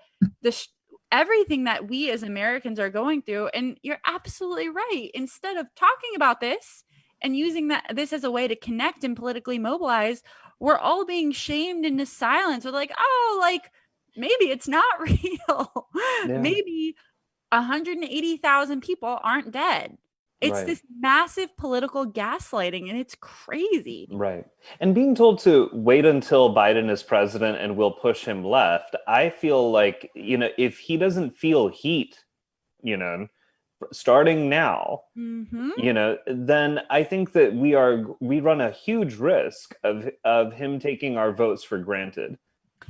everything that we as Americans are going through. And you're absolutely right. Instead of talking about this and using this as a way to connect and politically mobilize, we're all being shamed into silence. We're like, oh, like maybe it's not real. Yeah. Maybe 180,000 people aren't dead. It's this massive political gaslighting, and it's crazy. Right. And being told to wait until Biden is president and we'll push him left, I feel like, you know, if he doesn't feel heat, you know, starting now, you know, then I think that we run a huge risk of him taking our votes for granted.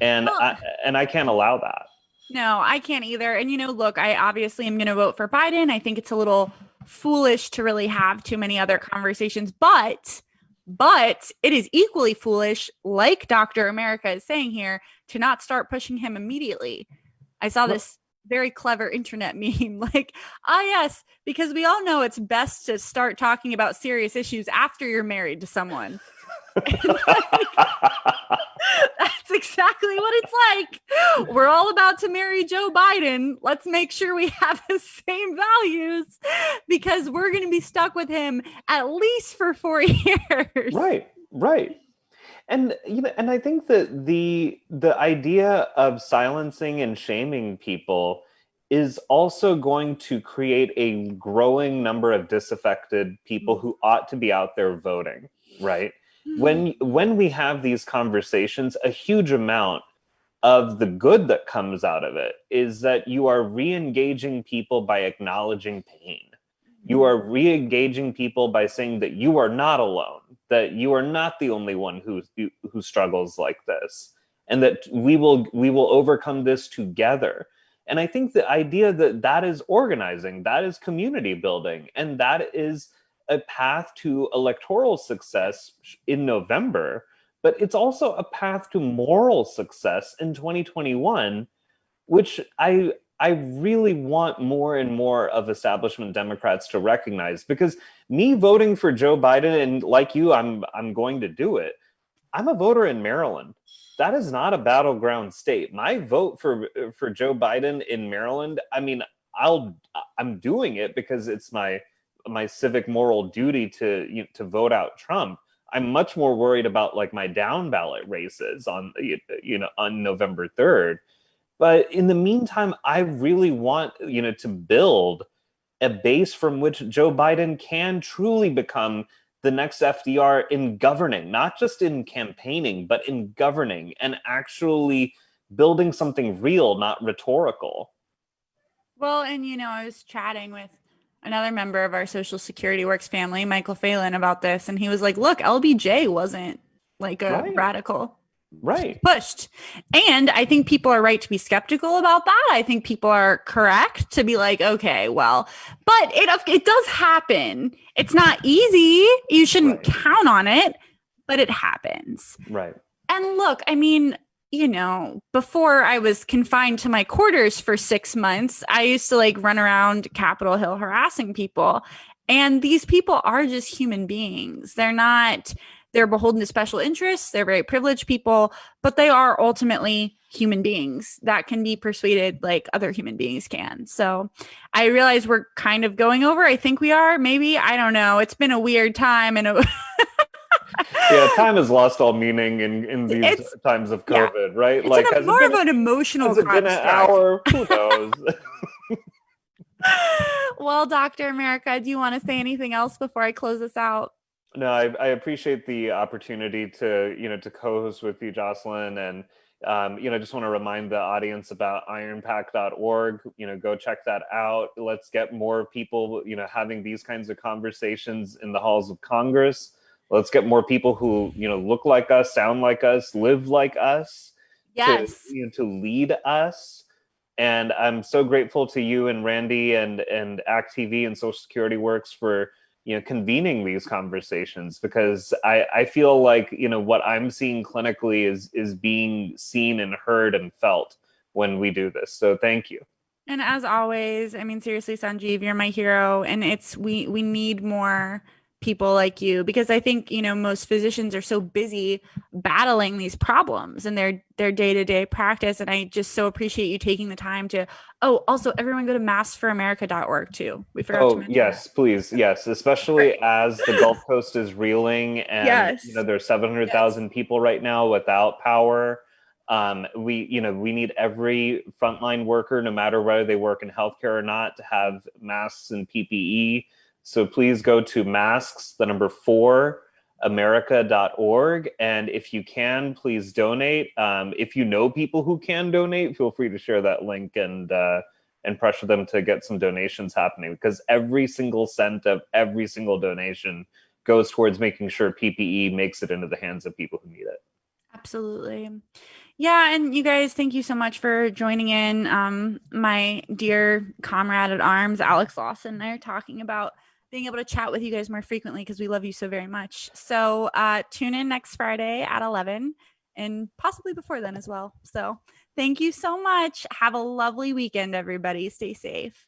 And I can't allow that. No, I can't either. And, you know, look, I obviously am going to vote for Biden. I think it's a little foolish to really have too many other conversations, but it is equally foolish, like Dr. America is saying here, to not start pushing him immediately. I saw this very clever internet meme, like, yes, because we all know it's best to start talking about serious issues after you're married to someone. That's exactly what it's like. We're all about to marry Joe Biden. Let's make sure we have the same values, because we're going to be stuck with him at least for 4 years. Right. And you know, and I think that the idea of silencing and shaming people is also going to create a growing number of disaffected people who ought to be out there voting, right? When we have these conversations, a huge amount of the good that comes out of it is that you are re-engaging people by acknowledging pain. You are re-engaging people by saying that you are not alone, that you are not the only one who struggles like this, and that we will overcome this together. And I think the idea that that is organizing, that is community building, and that is a path to electoral success in November, but it's also a path to moral success in 2021, which I really want more and more of establishment Democrats to recognize, because me voting for Joe Biden, and like you, I'm going to do it. I'm a voter in Maryland. That is not a battleground state. My vote for Joe Biden in Maryland, I mean, I'm doing it because it's my civic moral duty to vote out Trump. I'm much more worried about like my down ballot races on on November 3rd. But in the meantime, I really want, to build a base from which Joe Biden can truly become the next FDR in governing, not just in campaigning, but in governing and actually building something real, not rhetorical. Well, and I was chatting with another member of our Social Security Works family, Michael Phelan, about this, and he was like, "Look, LBJ wasn't like a Right. radical." Right. Pushed. And I think people are right to be skeptical about that. I think people are correct to be like, okay, well, but it does happen. It's not easy. You shouldn't count on it, but it happens. Right. And look, I mean, before I was confined to my quarters for 6 months, I used to like run around Capitol Hill harassing people. And these people are just human beings. They're beholden to special interests. They're very privileged people, but they are ultimately human beings that can be persuaded like other human beings can. So I realize we're kind of going over. I think we are. Maybe. I don't know. It's been a weird time. And yeah, time has lost all meaning in these times of COVID, right? It's like, more of an emotional has it been an hour? Who knows? Well, Dr. America, do you want to say anything else before I close this out? No, I appreciate the opportunity to co-host with you, Jocelyn, and just want to remind the audience about ironpack.org. Go check that out. Let's get more people having these kinds of conversations in the halls of Congress. Let's get more people who look like us, sound like us, live like us, yes, to lead us. And I'm so grateful to you and Randy and act.tv and Social Security Works for convening these conversations, because I feel like what I'm seeing clinically is being seen and heard and felt when we do this. So thank you. And as always, I mean, seriously, Sanjeev, you're my hero, and we need more people like you, because I think most physicians are so busy battling these problems in their day-to-day practice, and I just so appreciate you taking the time to. Oh, also, everyone go to maskforamerica.org too. We forgot to mention. Yes, that. Please, yes, especially as the Gulf Coast is reeling, and there's 700,000 people right now without power. We need every frontline worker, no matter whether they work in healthcare or not, to have masks and PPE. So please go to masks4america.org. And if you can, please donate. If you know people who can donate, feel free to share that link and pressure them to get some donations happening, because every single cent of every single donation goes towards making sure PPE makes it into the hands of people who need it. Absolutely. Yeah, and you guys, thank you so much for joining in. My dear comrade at arms, Alex Lawson, and I are talking about being able to chat with you guys more frequently because we love you so very much. So tune in next Friday at 11 and possibly before then as well. So thank you so much. Have a lovely weekend, everybody. Stay safe.